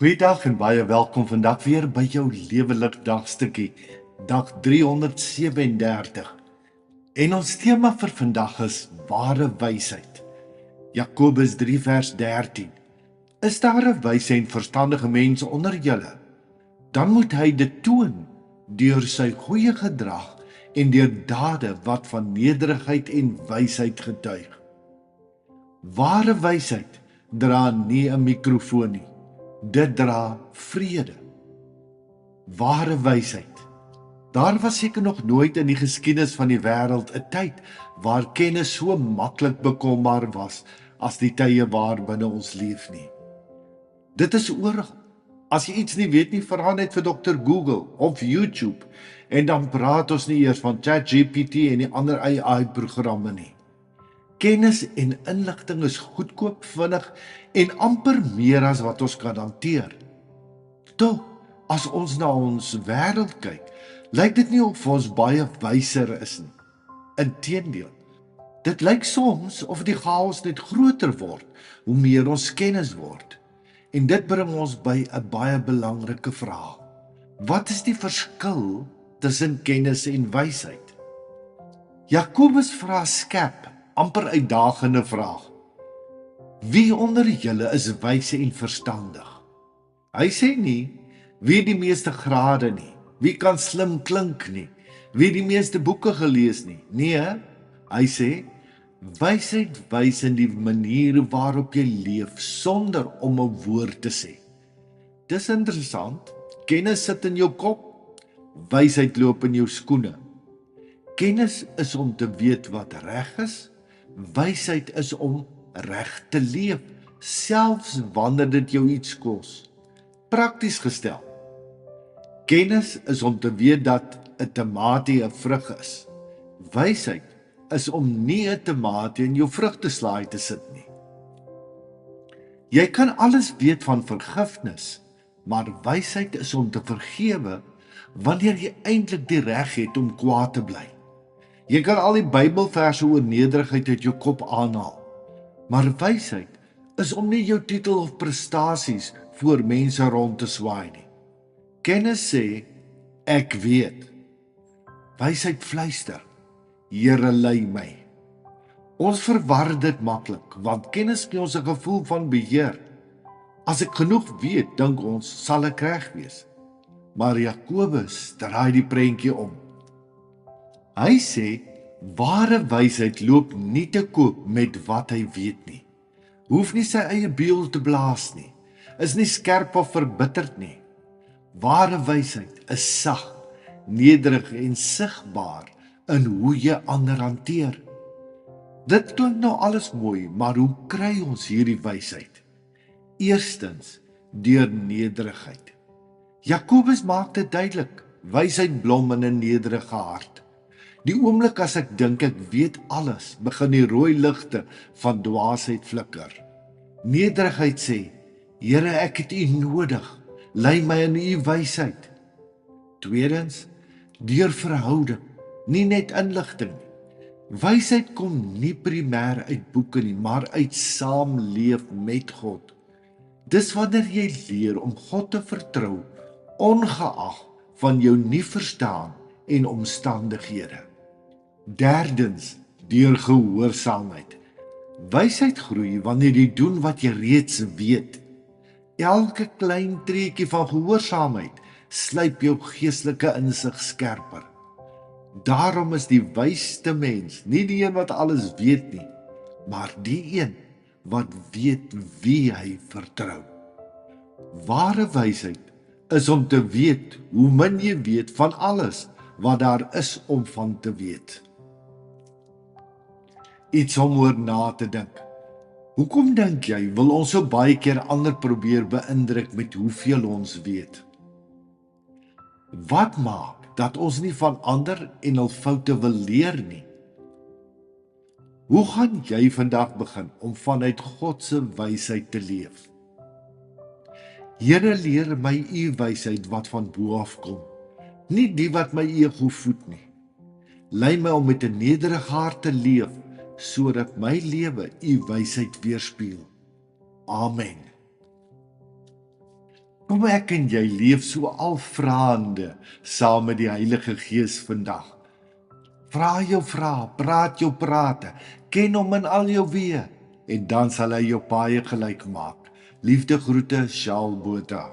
Goeiedag en baie welkom vandag weer by jou Lewelik Dagstukkie, dag 337. En ons tema vir vandag is ware wysheid. Jakobus 3 vers 13. Is daar 'n wyse en verstandige mens onder julle? Dan moet hy dit toon deur sy goeie gedrag en deur dade wat van nederigheid en wysheid getuig. Ware wysheid dra nie 'n mikrofoon nie. Dit dra vrede. Ware wysheid. Daar was seker nog nooit in die geskiedenis van die wêreld 'n tyd waar kennis so maklik bekombaar was as die tye waarbinne ons leef nie. Dit is oral. As jy iets nie weet nie, vra net vir Dr. Google of YouTube en dan praat ons nie eers van ChatGPT en die ander AI-programme nie. Kennis en inligting is goedkoop, vinnig en amper meer as wat ons kan hanteer. Tog, as ons na ons wêreld kyk, lyk dit nie of ons baie wyser is nie. Inteendeel, dit lyk soms of die chaos net groter word, hoe meer ons kennis word. En dit bring ons by 'n baie belangrike vraag. Wat is die verskil tussen kennis en wysheid? Jakobus vra skerp, amper uitdagende vraag. Wie onder julle is wyse en verstandig? Hy sê nie, wie die meeste grade nie, wie kan slim klink nie, wie die meeste boeke gelees nie. Nee, hy sê, wysheid wys in die manier waarop jy leef, sonder om 'n woord te sê. Dis interessant, kennis sit in jou kop, wysheid loop in jou skoene. Kennis is om te weet wat reg is, wysheid is om reg te leef, selfs wanneer dit jou iets kos. Prakties gestel. Kennis is om te weet dat 'n tamatie 'n vrug is. Wysheid is om nie 'n tamatie in jou vrugteslaai te sit nie. Jy kan alles weet van vergifnis, maar wysheid is om te vergewe wanneer jy eintlik die reg het om kwaad te bly. Jy kan al die Bybelverse oor nederigheid uit jou kop aanhaal, maar wysheid is om nie jou titel of prestasies voor mense rond te swaai nie. Kennis sê, ek weet. Wysheid fluister, Here lei my. Ons verwar dit maklik, want kennis gee ons 'n gevoel van beheer. As ek genoeg weet, dink ons, sal ek reg wees. Maar Jakobus draai die prentjie om. Hy sê, ware wysheid loop nie te koop met wat hy weet nie. Hoef nie sy eie beul te blaas nie, is nie skerp of verbitterd nie. Ware wysheid is sag, nederig en sigbaar in hoe jy ander hanteer. Dit klink nou alles mooi, maar hoe kry ons hierdie wysheid? Eerstens, deur nederigheid. Jakobus maak dit duidelik, wysheid blom in 'n nederige hart. Die oomblik as ek dink ek weet alles, begin die rooi ligte van dwaasheid flikker. Nederigheid sê, Here, ek het U nodig, lei my in U wysheid. Tweedens, deur verhouding, nie net inligting nie. Wysheid kom nie primêr uit boeke nie, maar uit saamleef met God. Dis wanneer jy leer om God te vertrou, ongeag van jou nie verstaan en omstandighede. Derdens, deur gehoorsaamheid. Wysheid groei wanneer jy doen wat jy reeds weet. Elke klein treukie van gehoorsaamheid slyp jou geestelike insig skerper. Daarom is die wysste mens nie die een wat alles weet nie, maar die een wat weet wie hy vertrou. Ware wysheid is om te weet hoe min jy weet van alles wat daar is om van te weet. Iets om oor na te dink. Hoekom dink jy wil ons so baie keer ander probeer beïndruk met hoeveel ons weet? Wat maak dat ons nie van ander en hul foute wil leer nie? Hoe gaan jy vandag begin om vanuit God se wysheid te leef? Here, leer my U wysheid wat van bo af kom, nie die wat my ego voed nie. Lei my om met 'n nederige hart te leef, sodat my lewe U wysheid weerspieël. Amen. Kom ek en jy leef so alvraande saam met die Heilige Gees vandag. Vra jou vrae, praat jou prate, ken hom in al jou weë en dan sal hy jou paie gelyk maak. Liefde groete, Shaal Botha.